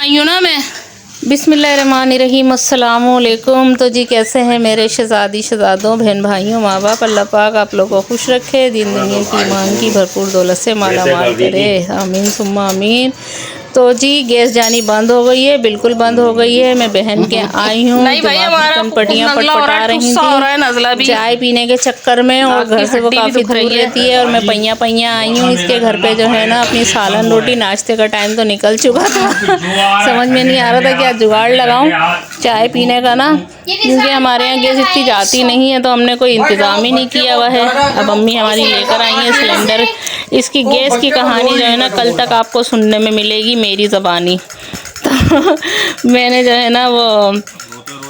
आई हूँ ना मैं। बिस्मिल्लाहिर्रहमानिर्रहीम, अस्सलामुअलैकुम। तो जी कैसे हैं मेरे शहज़ादों, बहन भाइयों, माँ बाप। अल्लाह पाक आप लोगों को खुश रखे, दिन दुनिया की ईमान की भरपूर दौलत से माला माल करे, आमीन सुम्मा आमीन। तो जी गैस जानी बंद हो गई है, बिल्कुल बंद हो गई है। मैं बहन के आई हूँ, नहीं भाई हमारा पटियाँ पटपटा रही थी चाय पीने के चक्कर में, और घर से वो काफ़ी दूर रहती है। और मैं पैया आई हूँ इसके घर पे जो है ना, अपनी सालन रोटी। नाश्ते का टाइम तो निकल चुका था समझ में नहीं आ रहा था क्या जुगाड़ लगाऊं चाय पीने का ना, क्योंकि हमारे यहाँ गैस इतनी जाती नहीं है, तो हमने कोई इंतज़ाम ही नहीं किया हुआ है। अब अम्मी हमारी लेकर आई है सिलेंडर। इसकी गैस की कहानी जो है ना कल तक आपको सुनने में मिलेगी मेरी ज़बानी। तो मैंने जो है ना वो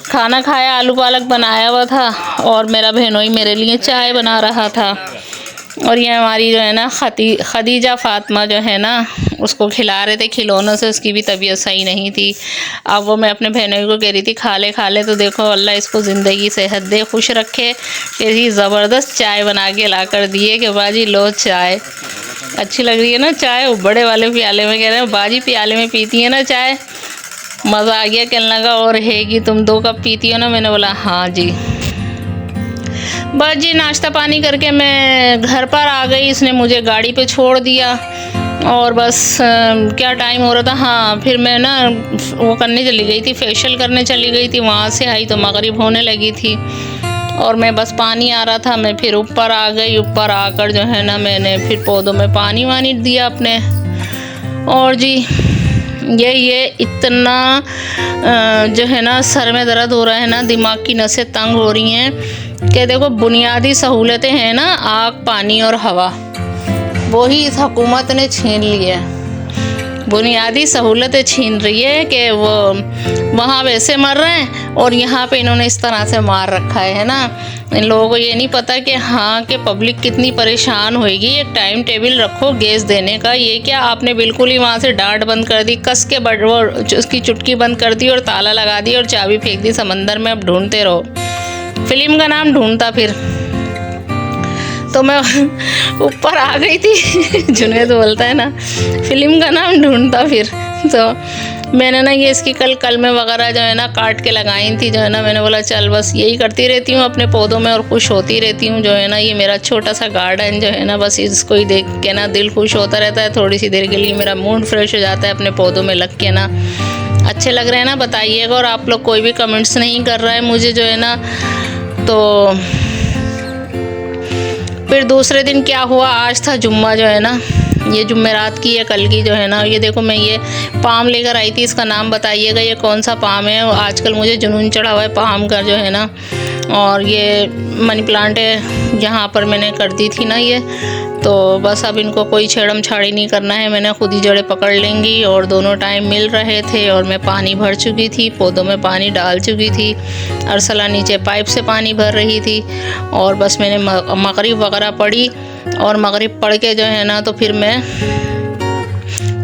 खाना खाया, आलू पालक बनाया हुआ था, और मेरा बहनोई मेरे लिए चाय बना रहा था। और ये हमारी जो है ना खदीजा फ़ातिमा जो है ना, उसको खिला रहे थे खिलौनों से, उसकी भी तबीयत सही नहीं थी। अब वो मैं अपने बहनोई को कह रही थी खा ले। तो देखो अल्लाह इसको ज़िंदगी सेहत दे, खुश रखे। ऐसी ज़बरदस्त चाय बना के ला कर दिए कि बाजी लो चाय। अच्छी लग रही है ना चाय। वो बड़े वाले प्याले में कह रहे हैं बाजी प्याले में पीती है ना चाय, मज़ा आ गया। कहने लगा और है कि तुम 2 कप पीती हो ना। मैंने बोला हाँ जी। बस जी नाश्ता पानी करके मैं घर पर आ गई। इसने मुझे गाड़ी पे छोड़ दिया, और बस क्या टाइम हो रहा था, हाँ फिर मैं ना वो करने चली गई थी, फेशियल करने चली गई थी। वहाँ से आई तो मगरिब होने लगी थी, और मैं बस पानी आ रहा था, मैं फिर ऊपर आ गई। ऊपर आकर जो है ना मैंने फिर पौधों में पानी वानी दिया अपने। और जी ये इतना जो है ना सर में दर्द हो रहा है ना, दिमाग की नसें तंग हो रही हैं कि देखो बुनियादी सहूलतें हैं ना, आग पानी और हवा, वही इस हुकूमत ने छीन ली है। बुनियादी सहूलतें छीन रही है कि वो वहाँ वैसे मर रहे हैं, और यहाँ पे इन्होंने इस तरह से मार रखा है ना। इन लोगों को ये नहीं पता कि हाँ कि पब्लिक कितनी परेशान होएगी। एक टाइम टेबल रखो गैस देने का। ये क्या आपने बिल्कुल ही वहाँ से डांट बंद कर दी, कस के वो उसकी चुटकी बंद कर दी और ताला लगा दी और चाबी फेंक दी समंदर में। अब ढूंढते रहो, फिल्म का नाम ढूंढता फिर। तो मैं ऊपर आ गई थी जुनैद बोलता है ना फिल्म का नाम ढूंढता फिर। तो मैंने ना ये इसकी कल में वगैरह जो है ना काट के लगाई थी, जो है ना मैंने बोला चल बस यही करती रहती हूँ अपने पौधों में, और खुश होती रहती हूँ। जो है ना ये मेरा छोटा सा गार्डन जो है ना, बस इसको ही देख के ना दिल खुश होता रहता है। थोड़ी सी देर के लिए मेरा मूड फ्रेश हो जाता है अपने पौधों में लग के ना। अच्छे लग रहे हैं ना, बताइएगा। और आप लोग कोई भी कमेंट्स नहीं कर रहा है मुझे जो है ना। तो फिर दूसरे दिन क्या हुआ, आज था जुम्मा जो है ना, ये जुम्मेरात की है कल की जो है ना। ये देखो मैं ये पाम लेकर आई थी, इसका नाम बताइएगा ये कौन सा पाम है। आजकल मुझे जुनून चढ़ा हुआ है पाम का जो है ना। और ये मनी प्लांट है, यहाँ पर मैंने कर दी थी ना ये। तो बस अब इनको कोई छेड़म छाड़ी नहीं करना है, मैंने खुद ही जड़ें पकड़ लेंगी। और दोनों टाइम मिल रहे थे, और मैं पानी भर चुकी थी, पौधों में पानी डाल चुकी थी। अरसला नीचे पाइप से पानी भर रही थी। और बस मैंने मगरिब वगैरह पढ़ी, और मगरिब पढ़ के जो है ना तो फिर मैं,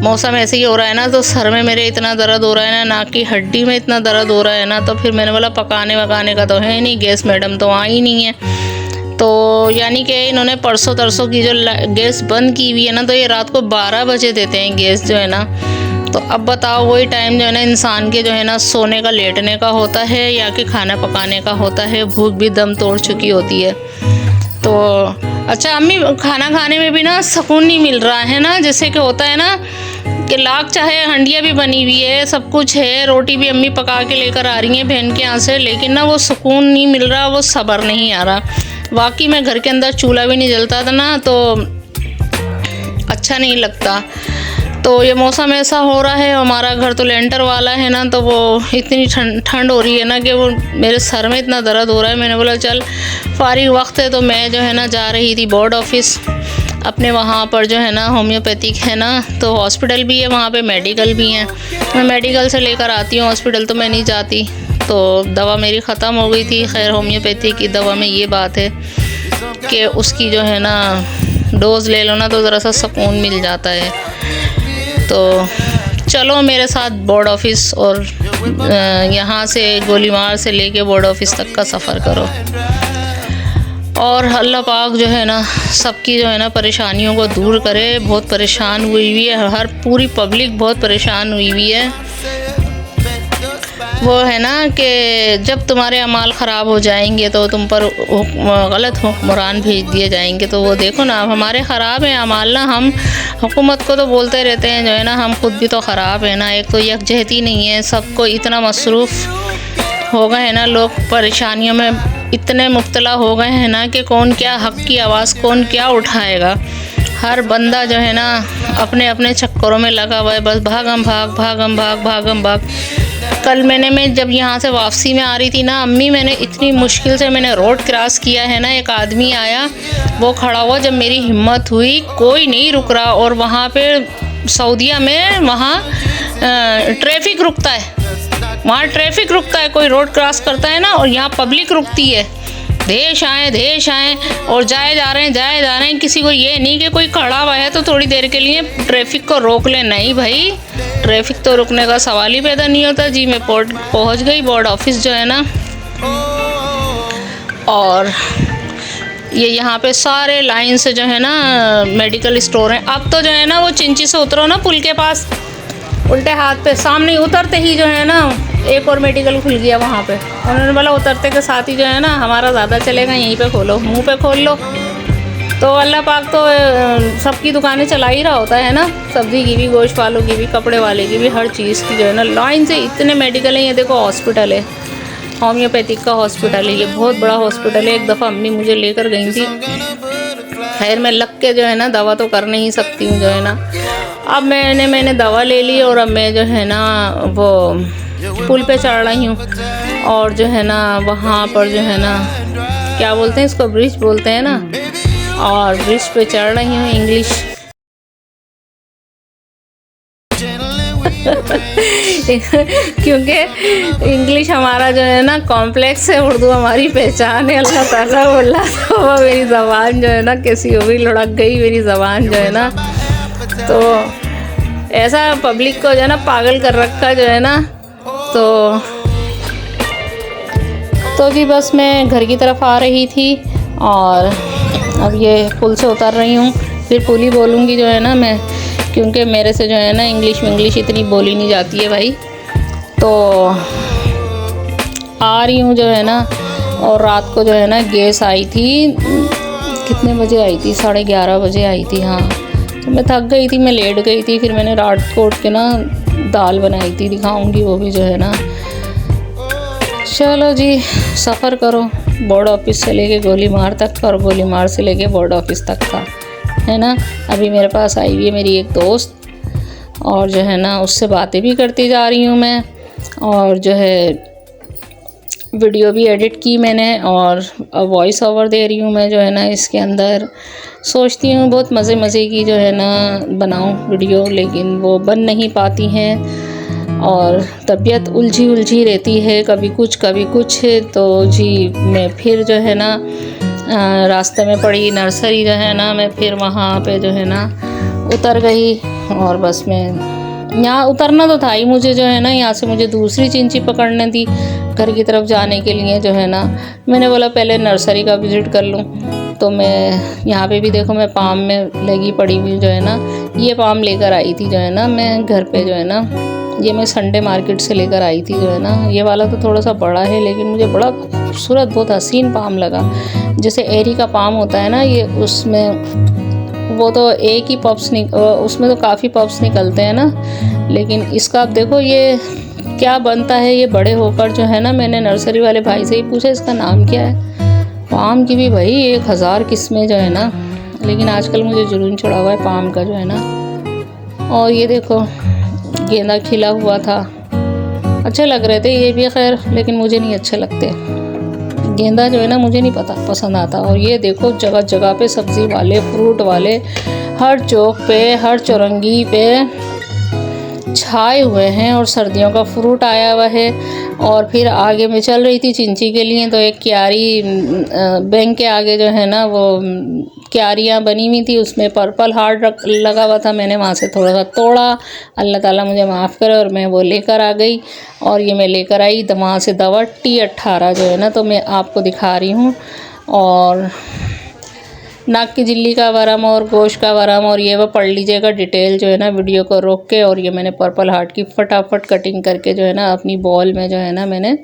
मौसम ऐसे ही हो रहा है ना, तो सर में मेरे इतना दर्द हो रहा है ना, नाक की हड्डी में इतना दर्द हो रहा है ना। तो फिर मैंने बोला पकाने वकाने का तो है नहीं, गैस मैडम तो आई नहीं है। तो यानी कि इन्होंने परसों तरसों की जो गैस बंद की हुई है ना, तो ये रात को 12 बजे देते हैं गैस जो है ना। तो अब बताओ वही टाइम जो है ना इंसान के जो है ना सोने का लेटने का होता है, या कि खाना पकाने का होता है। भूख भी दम तोड़ चुकी होती है। तो अच्छा अम्मी खाना खाने में भी ना सुकून नहीं मिल रहा है ना, जैसे कि होता है ना कि लाख चाहे हंडिया भी बनी हुई है, सब कुछ है, रोटी भी अम्मी पका के लेकर आ रही हैं बहन के यहाँ से, लेकिन ना वो सुकून नहीं मिल रहा, वो सब्र नहीं आ रहा। वाकई में घर के अंदर चूल्हा भी नहीं जलता था ना, तो अच्छा नहीं लगता। तो ये मौसम ऐसा हो रहा है, हमारा घर तो लेंटर वाला है ना, तो वो इतनी ठंड हो रही है ना कि वो मेरे सर में इतना दर्द हो रहा है। मैंने बोला चल फारिग वक्त है, तो मैं जो है ना जा रही थी बोर्ड ऑफिस अपने। वहाँ पर जो है ना होम्योपैथिक है ना, तो हॉस्पिटल भी है वहाँ पे, मेडिकल भी हैं। मैं मेडिकल से लेकर आती हूँ, हॉस्पिटल तो मैं नहीं जाती। तो दवा मेरी ख़त्म हो गई थी। खैर होम्योपैथी की दवा में ये बात है कि उसकी जो है ना डोज़ ले लो ना तो ज़रा सा सुकून मिल जाता है। तो चलो मेरे साथ बोर्ड ऑफिस, और यहाँ से गोलीमार से लेके बोर्ड ऑफिस तक का सफ़र करो। और अल्लाह पाक जो है ना सबकी जो है ना परेशानियों को दूर करे। बहुत परेशान हुई है, हर पूरी पब्लिक बहुत परेशान हुई है। वो है ना कि जब तुम्हारे अमाल ख़राब हो जाएंगे तो तुम पर गलत हुक्मरान भेज दिए जाएंगे। तो वो देखो ना, अब हमारे ख़राब हैं अमाल ना, हम हुकूमत को तो बोलते रहते हैं जो है ना, हम खुद भी तो ख़राब है ना। एक तो यकजहती नहीं है, सबको इतना मसरूफ़ हो गए हैं ना, लोग परेशानियों में इतने मुब्तला हो गए हैं ना कि कौन क्या हक़ की आवाज़ कौन क्या उठाएगा। हर बंदा जो है ना अपने अपने चक्करों में लगा हुआ है, बस भागम भाग भागम भाग भागम भाग। कल मैं जब यहाँ से वापसी में आ रही थी ना अम्मी, मैंने इतनी मुश्किल से मैंने रोड क्रॉस किया है ना, एक आदमी आया, वो खड़ा हुआ, जब मेरी हिम्मत हुई, कोई नहीं रुक रहा। और वहाँ पे सऊदीया में वहाँ ट्रैफिक रुकता है, वहाँ ट्रैफिक रुकता है, कोई रोड क्रॉस करता है ना, और यहाँ पब्लिक रुकती है। देश आए और जाए जा रहे हैं। किसी को ये नहीं कि कोई खड़ा हुआ है तो थोड़ी देर के लिए ट्रैफिक को रोक ले, नहीं भाई, ट्रैफिक तो रुकने का सवाल ही पैदा नहीं होता। जी मैं पहुंच गई बोर्ड ऑफिस जो है ना, और ये यहाँ पे सारे लाइन से जो है ना मेडिकल स्टोर हैं। अब तो जो है ना वो चिंची से उतरो ना पुल के पास, उल्टे हाथ पे सामने उतरते ही जो है ना एक और मेडिकल खुल गया वहाँ पे। उन्होंने बोला उतरते के साथ ही जो है ना हमारा ज़्यादा चलेगा, यहीं पे खोलो, मुंह पे खोल लो। तो अल्लाह पाक तो सबकी दुकानें चला ही रहा होता है ना, सब्ज़ी की भी, गोश्त वालों की भी, कपड़े वाले की भी, हर चीज़ की जो है ना लाइन से इतने मेडिकल हैं। ये देखो हॉस्पिटल है, होम्योपैथिक का हॉस्पिटल है, ये बहुत बड़ा हॉस्पिटल है। एक दफ़ा अम्मी मुझे लेकर गई थी, खैर मैं लग के जो है ना दवा तो कर नहीं सकती हूँ जो है ना। अब मैंने दवा ले ली और अब मैं जो है ना वो पुल पे चढ़ रही हूँ, और जो है ना वहाँ पर जो है ना क्या बोलते हैं इसको, ब्रिज बोलते हैं ना, और ब्रिज पे चढ़ रही हूँ इंग्लिश क्योंकि इंग्लिश हमारा जो है ना कॉम्प्लेक्स है, उर्दू हमारी पहचान है। अल्लाह ताला बोला तो वो मेरी ज़बान जो है ना कैसी हो गई, लुढ़क गई मेरी ज़बान जो है ना। तो ऐसा पब्लिक को जो है ना पागल कर रखा जो है ना। तो जी बस मैं घर की तरफ आ रही थी, और अब ये पुल से उतर रही हूँ, फिर पुल ही बोलूँगी जो है ना मैं, क्योंकि मेरे से जो है ना इंग्लिश इतनी बोली नहीं जाती है भाई। तो आ रही हूँ जो है ना, और रात को जो है ना गैस आई थी, कितने बजे आई थी, 11:30 बजे आई थी। हाँ तो मैं थक गई थी, मैं लेट गई थी, फिर मैंने रात को उठ के ना दाल बनाई थी, दिखाऊंगी वो भी जो है ना। चलो जी, सफ़र करो बोर्ड ऑफिस से लेके गोलीमार तक, और गोलीमार से लेके बोर्ड ऑफिस तक का है ना। अभी मेरे पास आई हुई है मेरी एक दोस्त, और जो है ना उससे बातें भी करती जा रही हूँ मैं, और जो है वीडियो भी एडिट की मैंने, और वॉइस ओवर दे रही हूँ मैं जो है ना इसके अंदर। सोचती हूँ बहुत मज़े की जो है ना बनाऊँ वीडियो, लेकिन वो बन नहीं पाती हैं, और तबीयत उलझी रहती है, कभी कुछ। तो जी मैं फिर जो है ना रास्ते में पड़ी नर्सरी जो है ना, मैं फिर वहाँ पे जो है ना उतर गई, और बस मैं यहाँ उतरना तो था ही मुझे जो है ना, यहाँ से मुझे दूसरी चिंची पकड़ने थी घर की तरफ जाने के लिए जो है ना। मैंने बोला पहले नर्सरी का विज़िट कर लूँ। तो मैं यहाँ पे भी देखो मैं पाम में लगी पड़ी हुई जो है ना, ये पाम लेकर आई थी जो है ना मैं घर पे जो है ना, ये मैं संडे मार्केट से लेकर आई थी जो है ना। ये वाला तो थोड़ा सा बड़ा है, लेकिन मुझे बड़ा खूबसूरत बहुत हसीन पाम लगा। जैसे एरी का पाम होता है ना, ये उसमें वो तो एक ही उसमें तो काफ़ी पप्स निकलते हैं ना, लेकिन इसका आप देखो ये क्या बनता है ये बड़े होकर जो है ना। मैंने नर्सरी वाले भाई से ही पूछा इसका नाम क्या है। पाम की भी भाई 1000 किस्में जो है ना, लेकिन आजकल मुझे जुनून चढ़ा हुआ है पाम का जो है ना। और ये देखो गेंदा खिला हुआ था, अच्छे लग रहे थे ये भी खैर, लेकिन मुझे नहीं अच्छे लगते गेंदा जो है ना, मुझे नहीं पसंद आता। और ये देखो जगह जगह पे सब्ज़ी वाले, फ्रूट वाले, हर चौक पे, हर चौरंगी पे छाए हुए हैं, और सर्दियों का फ्रूट आया हुआ है। और फिर आगे मैं चल रही थी चिंची के लिए, तो एक क्यारी बैंक के आगे जो है ना वो क्यारियाँ बनी हुई थी, उसमें पर्पल हार्ट लगा हुआ था। मैंने वहाँ से थोड़ा सा तोड़ा, अल्लाह ताला मुझे माफ़ करे, और मैं वो लेकर आ गई। और ये मैं लेकर आई तो वहाँ से दवा T18 जो है ना, तो मैं आपको दिखा रही हूँ। और नाक की झिल्ली का वरम और गोश्त का वरम, और ये वो पढ़ लीजिएगा डिटेल जो है ना वीडियो को रोक के। और ये मैंने पर्पल हार्ट की फटाफट कटिंग करके जो है ना अपनी बॉल में जो है ना मैंने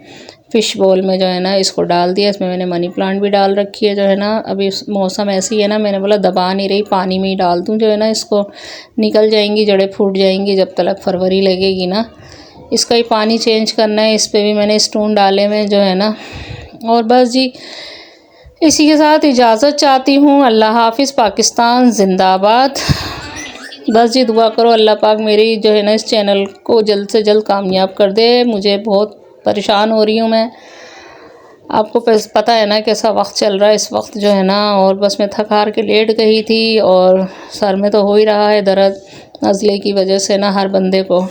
फ़िश बॉल में जो है ना इसको डाल दिया। इसमें मैंने मनी प्लांट भी डाल रखी है जो है ना। अभी मौसम ऐसी है ना, मैंने बोला दबा नहीं रही, पानी में ही डाल दूँ जो है ना, इसको निकल जाएंगी, जड़ें फूट जाएंगी जब तक फरवरी लगेगी ना। इसका ही पानी चेंज करना है। इस पर भी मैंने स्टोन डाले हुए जो है ना। और बस जी इसी के साथ इजाज़त चाहती हूँ। अल्लाह हाफिज़। पाकिस्तान जिंदाबाद। बस जी दुआ करो अल्लाह पाक मेरी जो है ना इस चैनल को जल्द से जल्द कामयाब कर दे। मुझे बहुत परेशान हो रही हूँ मैं, आपको पता है ना कैसा वक्त चल रहा है इस वक्त जो है ना। और बस मैं थक हार के लेट गई थी, और सर में तो हो ही रहा है दर्द नज़ले की वजह से ना हर बंदे को।